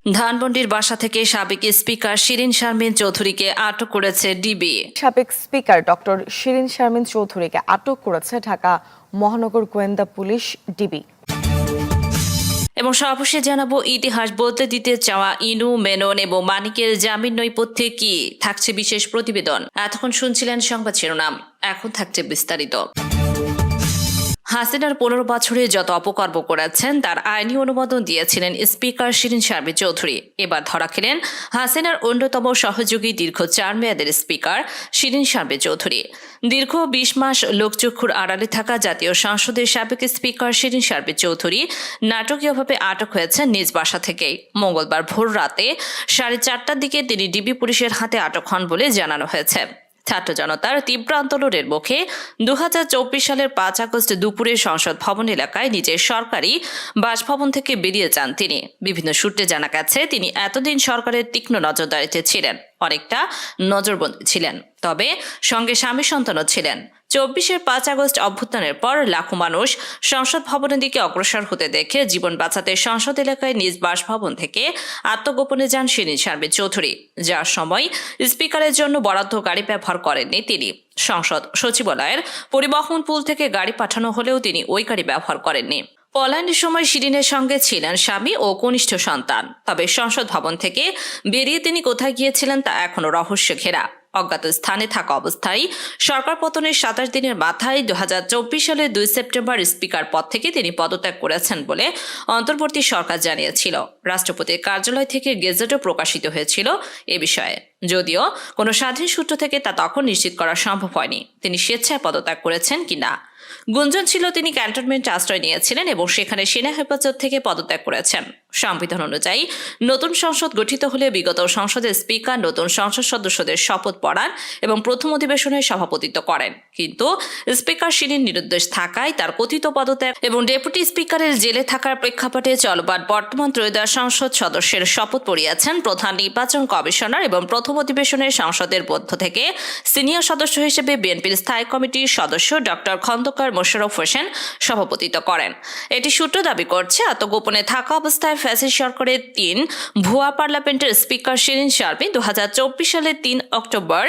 ধানমন্ডির বাসা থেকে সাবেক স্পিকার শিরিন শারমিন চৌধুরীকে আটক করেছে ডিবি। সাবেক স্পিকার ডক্টর শিরিন শারমিন চৌধুরীকে আটক করেছে ঢাকা মহানগর গোয়েন্দা পুলিশ ডিবি। এবং সর্বশেষ জানাবো, ইতিহাস বদলে দিতে চাওয়া ইনু, মেনন এবং মানিকের জামিন নৈপথ্যে কি থাকছে বিশেষ প্রতিবেদন। এতক্ষণ শুনছিলেন সংবাদ শিরোনাম, এখন থাকছে বিস্তারিত। হাসিনার 15 বছরে যত অপকর্ম করেছেন তার আইনি অনুমোদন দিয়েছিলেন স্পিকার শিরিন শারমিন চৌধুরী। এবার ধরা খেলেন হাসিনার অন্যতম সহযোগী দীর্ঘ 4 মেয়াদের স্পিকার শিরিন শারমিন চৌধুরী। দীর্ঘ 20 মাস লোকচক্ষুর আড়ালে থাকা জাতীয় সংসদের সাবেক স্পিকার শিরিন শারমিন চৌধুরী নাটকীয়ভাবে আটক হয়েছেন নিজ বাসা থেকেই। মঙ্গলবার ভোর রাতে 4:30টার দিকে তিনি ডিবি পুলিশের হাতে আটক হন বলে জানানো হয়েছে। ছাত্র জনতার তীব্র আন্দোলনের মুখে 2024 সালের 5 আগস্ট দুপুরে সংসদ ভবন এলাকায় নিজের সরকারি বাসভবন থেকে বেরিয়ে যান তিনি। বিভিন্ন সূত্রে জানা গেছে তিনি এতদিন সরকারের তীক্ষ্ণ নজরদারিতে ছিলেন, অনেকটা নজরবন্দী ছিলেন, তবে সঙ্গে স্বামী সন্তানও ছিলেন। 24-এর 5 আগস্ট অভ্যুত্থানের পর লাখো মানুষ সংসদ ভবনের দিকে অগ্রসর হতে দেখে জীবন বাঁচাতে সংসদ এলাকায় নিজ বাসভবন থেকে আত্মগোপনে যান শিরিন শারমিন চৌধুরী, যার সময় স্পিকারের জন্য বরাদ্দ গাড়ি ব্যবহার করেননি তিনি। সংসদ সচিবালয়ের পরিবহন পুল থেকে গাড়ি পাঠানো হলেও তিনি ওই গাড়ি ব্যবহার করেননি। পলায়নের সময় শিরিনের সঙ্গে ছিলেন স্বামী ও কনিষ্ঠ সন্তান, তবে সংসদ ভবন থেকে বেরিয়ে তিনি কোথায় গিয়েছিলেন তা এখনো রহস্য ঘেরা। অজ্ঞাত স্থানে থাকা অবস্থায় সরকার পতনের 27 দিনের মাথায় 2024 সালের 2 সেপ্টেম্বর স্পিকার পদ থেকে তিনি পদত্যাগ করেছেন বলে অন্তর্বর্তী সরকার জানিয়েছিল। রাষ্ট্রপতির কার্যালয় থেকে গেজেটও প্রকাশিত হয়েছিল এ বিষয়ে, যদিও কোনো স্বাধীন সূত্র থেকে তা তখন নিশ্চিত করা সম্ভব হয়নি তিনি স্বেচ্ছায় পদত্যাগ করেছেন কিনা। গুঞ্জন ছিল তিনি ক্যান্টনমেন্টে আশ্রয় নিয়েছিলেন এবং সেখানে সেনা হেফাজত থেকে পদত্যাগ করেছেন। সংবিধান অনুযায়ী নতুন সংসদ গঠিত হলে বিগত সংসদের স্পিকার নতুন সংসদ সদস্যদের শপথ পড়ান এবং প্রথম অধিবেশনে সভাপতিত্ব করেন, কিন্তু স্পিকার শিরিন নিরুদ্দেশ থাকায় তার কথিত পদত্যাগ এবং ডেপুটি স্পিকারের জেলে থাকার প্রেক্ষাপটে চলমান বর্তমান ত্রয়োদশ সংসদ সদস্যের শপথ পড়িয়েছেন প্রধান নির্বাচন কমিশনার এবং প্রথম অধিবেশনে সংসদের মধ্য থেকে সিনিয়র সদস্য হিসেবে বিএনপির স্থায়ী কমিটির সদস্য ডক্টর খন্দকার মোশাররফ হোসেন সভাপতিত্ব করেন। এটি সূত্র দাবি করছে, আত্মগোপনে থাকা অবস্থায় ফ্যাসিস্ট সরকারের 3 ভুয়া পার্লামেন্টের স্পিকার শিরিন শারমিন 2024 সালের 3 অক্টোবর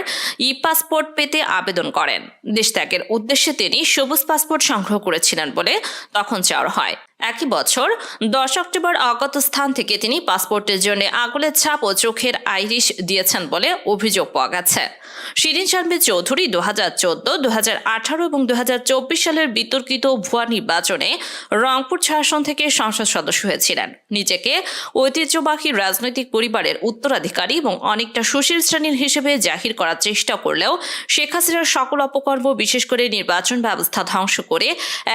পাসপোর্ট পেতে আবেদন করেন। দেশ ত্যাগের উদ্দেশ্যে তিনি সবুজ পাসপোর্ট সংগ্রহ করেছিলেন বলে তখন চাওয়া হয়। একই বছর 10 অক্টোবর অজ্ঞাত স্থান থেকে তিনি পাসপোর্টের জন্য আঙুলের ছাপ ও চোখের আইরিশ দিয়েছেন বলে অভিযোগ পাওয়া গেছে। শিরিন শারমিন চৌধুরী 2014, 2018 এবং 2024 সালের বিতর্কিত ভুয়া নির্বাচনে রংপুর 6 আসন থেকে সংসদ সদস্য হয়েছিলেন। নিজেকে ঐতিহ্যবাহী রাজনৈতিক পরিবারের উত্তরাধিকারী এবং অনেকটা সুশীল শ্রেণীর হিসেবে জাহির করার চেষ্টা করলেও শেখ হাসিনার সকল অপকর্ম, বিশেষ করে নির্বাচন ব্যবস্থা ধ্বংস করে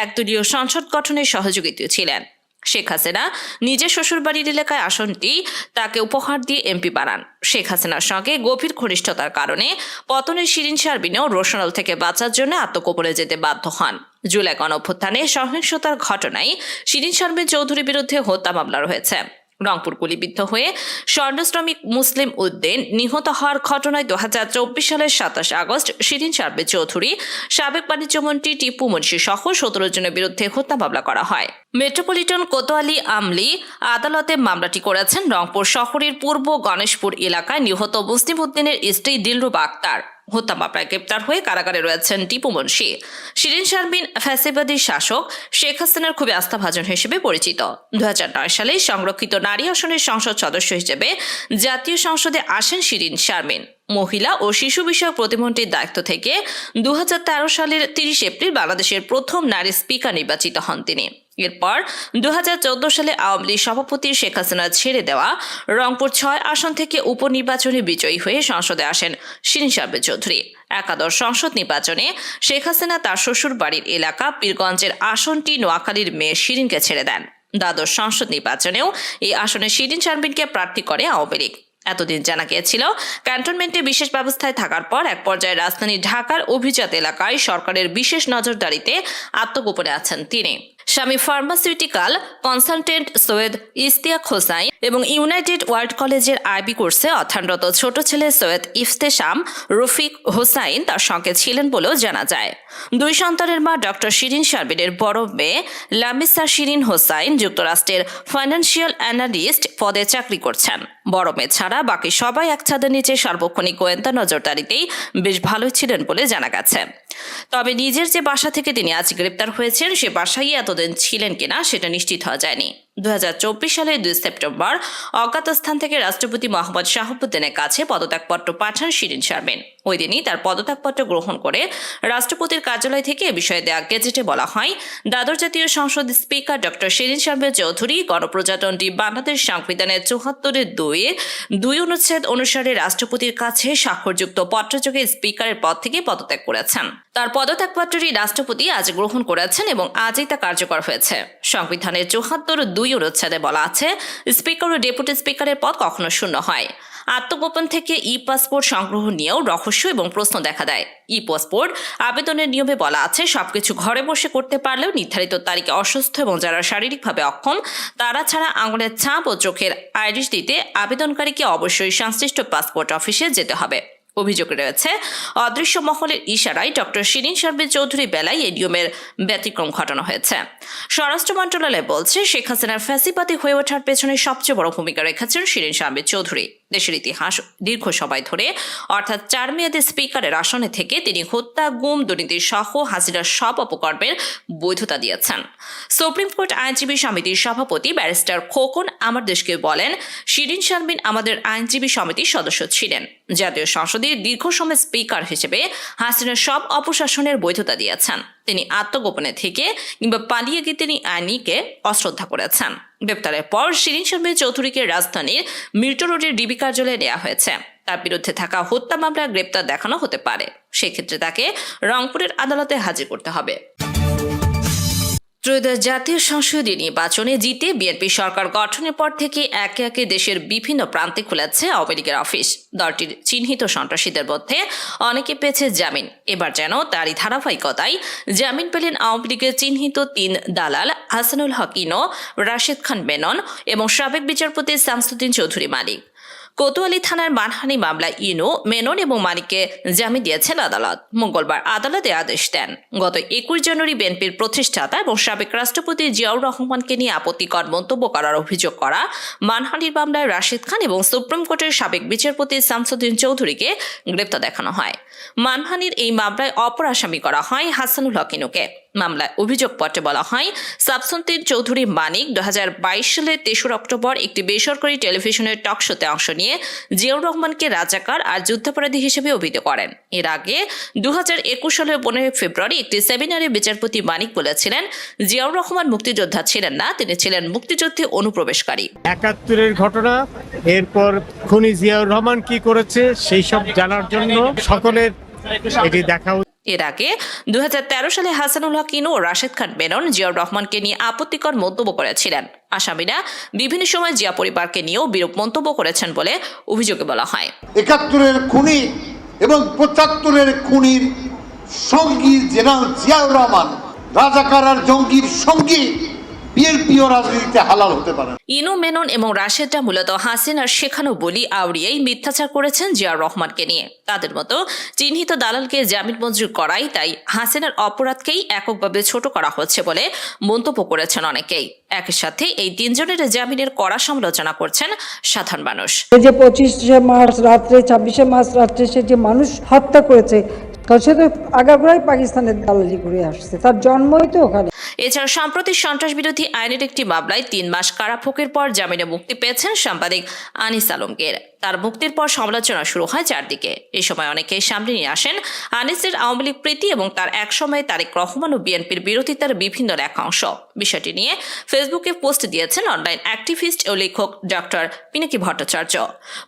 একদলীয় সংসদ গঠনের সহযোগিতা ছিলেন। শেখ হাসিনা নিজের শ্বশুরবাড়ির এলাকায় আসনটি তাকে উপহার দিয়ে এমপি বানান। শেখ হাসিনার সঙ্গে গভীর ঘনিষ্ঠতার কারণে পতনের শিরিন শারমিনও রোশনাল থেকে বাঁচার জন্য আত্মগোপনে যেতে বাধ্য হন। জুলাই গণঅভ্যুত্থানে সহিংসতার ঘটনায় শিরিন শারমিন চৌধুরীর বিরুদ্ধে হত্যা মামলা রয়েছে। রংপুর গুলিবিদ্ধ হয়ে স্বর্ণ শ্রমিক মুসলিম উদ্দিন নিহত হওয়ার ঘটনায় 2024 সালের 27 আগস্ট শিরিন শারমিন চৌধুরী, সাবেক বাণিজ্যমন্ত্রী টিপু মুন্সি সহ 17 জনের বিরুদ্ধে হত্যা মামলা করা হয়। মেট্রোপলিটন কোতোয়ালি আমলি আদালতে মামলাটি করেছেন রংপুর শহরের পূর্ব গণেশপুর এলাকায় নিহত মুসলিম উদ্দিনের স্ত্রী দিলরুবা আক্তার। হত্যা মামলায় গ্রেপ্তার হয়ে কারাগারে রয়েছেন টিপু মুন্সি। শিরিন শারমিন ফ্যাসিবাদী শাসক শেখ হাসিনার খুবই আস্থাভাজন হিসেবে পরিচিত। 2009 সালে সংরক্ষিত নারী আসনের সংসদ সদস্য হিসেবে জাতীয় সংসদে আসেন শিরিন শারমিন। মহিলা ও শিশু বিষয়ক প্রতিমন্ত্রীর দায়িত্ব থেকে 2013 সালের 30 এপ্রিল বাংলাদেশের প্রথম নারী স্পিকার নির্বাচিত হন তিনি। এরপর 2014 সালে আওয়ামী লীগ সভাপতি শেখ হাসিনা ছেড়ে দেওয়া রংপুর 6 আসন থেকে উপনির্বাচনে বিজয়ী হয়ে সংসদে আসেন শিরিন শারমিন চৌধুরী। একাদশ সংসদ নির্বাচনে শেখ হাসিনা তার শ্বশুর বাড়ির এলাকা পীরগঞ্জের আসনটি নোয়াখালীর মেয়ে শিরিনকে ছেড়ে দেন। দ্বাদশ সংসদ নির্বাচনেও এই আসনে শিরিন শারমিনকে প্রার্থী করে আওয়ামী লীগ। এতদিন জানা গিয়েছিল, ক্যান্টনমেন্টে বিশেষ ব্যবস্থায় থাকার পর এক পর্যায়ে রাজধানী ঢাকার অভিজাত এলাকায় সরকারের বিশেষ নজরদারিতে আত্মগোপনে আছেন তিনি। স্বামী ফার্মাসিউটিক্যাল কনসালটেন্ট সৈয়দ ইশতিয়াক হোসাইন এবং ইউনাইটেড ওয়ার্ল্ড কলেজের আইবি কোর্সে অধ্যয়নরত ছোট ছেলে সৈয়দ ইফতেশাম রফিক হোসাইন তার সঙ্গে ছিলেন বলেও জানা যায়। 2 সন্তানের মা ডক্টর শিরিন শারমিনের বড় মেয়ে লামিসা শিরিন হোসাইন যুক্তরাষ্ট্রের ফাইন্যান্সিয়াল অ্যানালিস্ট পদে চাকরি করছেন। বড় মেয়ে ছাড়া বাকি সবাই এক ছাদের নিচে সার্বক্ষণিক গোয়েন্দা নজরদারিতেই বেশ ভালোই ছিলেন বলে জানা গেছে। তবে নিজের যে বাসা থেকে তিনি আজ গ্রেপ্তার হয়েছেন সে বাসায় এতদিন ছিলেন কিনা সেটা নিশ্চিত হওয়া যায়নি। 2024 সালের 2 সেপ্টেম্বর অজ্ঞাত স্থান থেকে রাষ্ট্রপতি মোহাম্মদ শাহাবুদ্দিনের কাছে পদত্যাগপত্র পাঠান শিরিন শারমিন। ওই দিনই তার পদত্যাগপত্র গ্রহণ করে রাষ্ট্রপতির কার্যালয় থেকে এ বিষয়ে দেয়া গেজেটে বলা হয়, দ্বাদশ জাতীয় সংসদ স্পিকার ডক্টর শিরিন শারমিন চৌধুরী গণপ্রজাতন্ত্রী বাংলাদেশ সংবিধানের 74-2 অনুচ্ছেদ অনুসারে রাষ্ট্রপতির কাছে স্বাক্ষরযুক্ত পত্রযোগে স্পিকারের পদ থেকে পদত্যাগ করেছেন। তার পদত্যাগপত্রটি রাষ্ট্রপতি আজ গ্রহণ করেছেন এবং আজই তা কার্যকর হয়েছে। সংবিধানের 74-2 অনুচ্ছেদে বলা আছে, স্পিকার ও ডেপুটি স্পিকারের পদ কখনো শূন্য হয়। আত্মগোপন থেকে ই পাসপোর্ট সংগ্রহ নিয়েও রহস্য এবং প্রশ্ন দেখা দেয়। ই পাসপোর্ট আবেদনের নিয়মে বলা আছে, সবকিছু ঘরে বসে করতে পারলেও নির্ধারিত তারিখে অসুস্থ এবং যারা শারীরিকভাবে অক্ষম তারা ছাড়া আঙুলের ছাপ ও চোখের আইরিশ দিতে আবেদনকারীকে অবশ্যই সংশ্লিষ্ট পাসপোর্ট অফিসে যেতে হবে। অভিযোগ রয়েছে, অদৃশ্য মহলের ইশারায় ডক্টর শিরিন শারমিন চৌধুরী বেলায় এই নিয়মের ব্যতিক্রম ঘটানো হয়েছে। স্বরাষ্ট্র মন্ত্রণালয় বলছে, শেখ হাসিনার ফ্যাসিবাদী হয়ে ওঠার পেছনে সবচেয়ে বড় ভূমিকা রেখেছেন শিরিন শারমিন চৌধুরী। দেশের ইতিহাস দীর্ঘ সময় ধরে অর্থাৎ 4 মেয়াদে স্পিকারের আসনে থেকে তিনি হত্যা, গুম, দুর্নীতি সহ হাসিনার সব অপকর্মের বৈধতা দিয়েছেন। সুপ্রিম কোর্ট আইনজীবী সমিতির সভাপতি ব্যারিস্টার খোকন আমার দেশকে বলেন, শিরিন শারমিন আমাদের আইনজীবী সমিতির সদস্য ছিলেন। জাতীয় সংসদের দীর্ঘ সময় স্পিকার হিসেবে হাসিনার সব অপশাসনের বৈধতা দিয়েছেন। তিনি আত্মগোপনে থেকে কিংবা পালিয়ে গিয়ে তিনি আইনকে অশ্রদ্ধা করেছেন। গ্রেপ্তারের পর শিরিন শারমিন চৌধুরীকে রাজধানীর মিল্টন রোডের ডিবি কার্যালয়ে নেওয়া হয়েছে। তার বিরুদ্ধে থাকা হত্যা মামলার গ্রেপ্তার দেখানো হতে পারে। সেক্ষেত্রে তাকে রংপুরের আদালতে হাজির করতে হবে। ত্রয়োদশ জাতীয় সংসদীয় নির্বাচনে জিতে বিএনপি সরকার গঠনের পর থেকে একে একে দেশের বিভিন্ন প্রান্তে খুলেছে আওয়ামী লীগের অফিস। দলটির চিহ্নিত সন্ত্রাসীদের মধ্যে অনেকে পেয়েছে জামিন। এবার যেন তারই ধারাবাহিকতায় জামিন পেলেন আওয়ামী লীগের চিহ্নিত 3 দালাল হাসানুল হক ইনো, রাশেদ খান মেনন এবং সাবেক বিচারপতি শামসুদ্দিন চৌধুরী মানিক। কোতোয়ালি থানার মানহানি মামলায় ইনু, মেনন এবং মানিককে জামিন দিয়েছেন আদালত। মঙ্গলবার আদালতে আদেশ দেন। গত 21 জানুয়ারি বিএনপির প্রতিষ্ঠাতা এবং সাবেক রাষ্ট্রপতি জিয়াউর রহমানকে নিয়ে আপত্তিকর মন্তব্য করার অভিযোগ করা মানহানির মামলায় রাশেদ খান এবং সুপ্রিম কোর্টের সাবেক বিচারপতি শামসুদ্দিন চৌধুরীকে গ্রেপ্তার দেখানো হয়। মানহানির এই মামলায় অপর আসামি করা হয় হাসানুল হক ইনুকে। মামলায় অভিযোগপত্রে বলা হয়, শামসুদ্দিন চৌধুরী মানিক 2022 সালের 23 অক্টোবর একটি বেসরকারি টেলিভিশনের টক শোতে অংশ নিয়ে জিয়াউর রহমানকে রাজাকার আর যুদ্ধাপরাধী হিসেবে অভিহিত করেন। এর আগে 2021 সালের 15 ফেব্রুয়ারি একটি সেমিনারে বিচারপতি মানিক বলেছিলেন, জিয়াউর রহমান মুক্তিযোদ্ধা ছিলেন না, তিনি ছিলেন মুক্তিযুদ্ধে অনুপ্রবেশকারী। 71-এর ঘটনা, এরপর খুনি জিয়াউর রহমান কি করেছে সেই সব জানার জন্য সকলের এটি দেখা। এর আগে 2013 সালে হাসানুল হক ইনু ও রাশেদ খান মেনন জিয়াউর রহমানকে নিয়ে আপত্তিকর মন্তব্য করেছিলেন। আসামিরা বিভিন্ন সময় জিয়া পরিবারকে নিয়েও বিরূপ মন্তব্য করেছেন বলে অভিযোগে বলা হয়। 71-এর খুনি এবং 75-এর খুনির সঙ্গী জেনারেল জিয়াউর রহমান রাজাকার আর জঙ্গির সঙ্গী বিএনপিও রাজনীতিতে হালাল হতে পারে। ইনু, মেনন এবং রাশেদরা মূলত হাসিনার শেখানো বলি আউড়িয়েই মিথ্যাচার করেছেন জিয়াউর রহমানকে নিয়ে। তাদের মতো চিহ্নিত দালালকে জামিন মঞ্জুর করাই তাই হাসিনার অপরাধকেই এককভাবে ছোট করা হচ্ছে বলে মন্তব্য করেছেন অনেকেই। একই সাথে এই 3 জনের জামিনের কড়া সমালোচনা করছেন সাধারণ মানুষ। যে 25 মার্চ রাত্রে 26 মার্চ রাত্রে সে যে মানুষ হত্যা করেছে, সে তো আগাগোড়াই পাকিস্তানের দালালি করে আসছে, তার জন্মই তো ওখানে। এছাড়া সম্প্রতি সন্ত্রাস বিরোধী আইনের একটি মামলায় 3 মাস কারাভোগের পর জামিনে মুক্তি পেয়েছেন সাংবাদিক আনিস আলমগীর। তার মুক্তির পর সমালোচনা শুরু হয় চারদিকে। এই সময় অনেকেই সামনে নিয়ে আসেন আনিসের আওয়ামী লীগ প্রীতি এবং তার একসময় তারেক রহমান ও বিএনপির বিরোধিতার বিভিন্ন লেখাংশ। বিষয়টি নিয়ে ফেসবুকে পোস্ট দিয়েছেন অনলাইন অ্যাক্টিভিস্ট ও লেখক ডক্টর পিনাকি ভট্টাচার্য।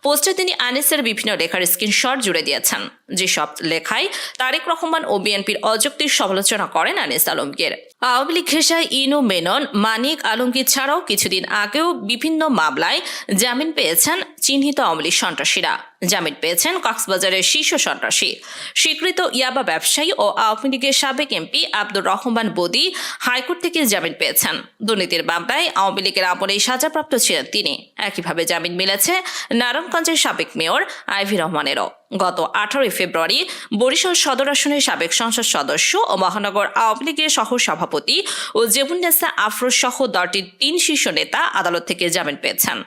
পোস্টে তিনি আনিসের বিভিন্ন লেখার স্ক্রিনশট জুড়ে দিয়েছেন, যেসব লেখায় তারেক রহমান ও বিএনপির অযৌক্তিক সমালোচনা করেন আনিস আলমগীর। আওয়ামী লীগ ঘেঁষায় ইনু, মেনন, মানিক, আলমগীর ছাড়াও কিছুদিন আগেও বিভিন্ন মামলায় জামিন পেয়েছেন চিহ্নিত আওয়ামী লীগ সন্ত্রাসীরা। জামিন পেয়েছেন কক্সবাজারের শীর্ষ সন্ত্রাসী, স্বীকৃত ইয়াবা ব্যবসায়ী ও আওয়ামী লীগের সাবেক এমপি আব্দুর রহমান বদি হাইকোর্ট থেকে জামিন পেয়েছেন। দুর্নীতির মামলায় আওয়ামী লীগের আমলেই সাজাপ্রাপ্ত ছিলেন তিনি। একইভাবে জামিন মিলেছে নারায়ণগঞ্জের সাবেক মেয়র আইভি রহমানেরও। গত 18 ফেব্রুয়ারি বরিশাল সদর আসনের সাবেক সংসদ সদস্য ও মহানগর আওয়ামী লীগের সহ সভাপতি ও জেবুন্নেসা আফরোজ সহ দলটির 3 শীর্ষ নেতা আদালত থেকে জামিন পেয়েছেন।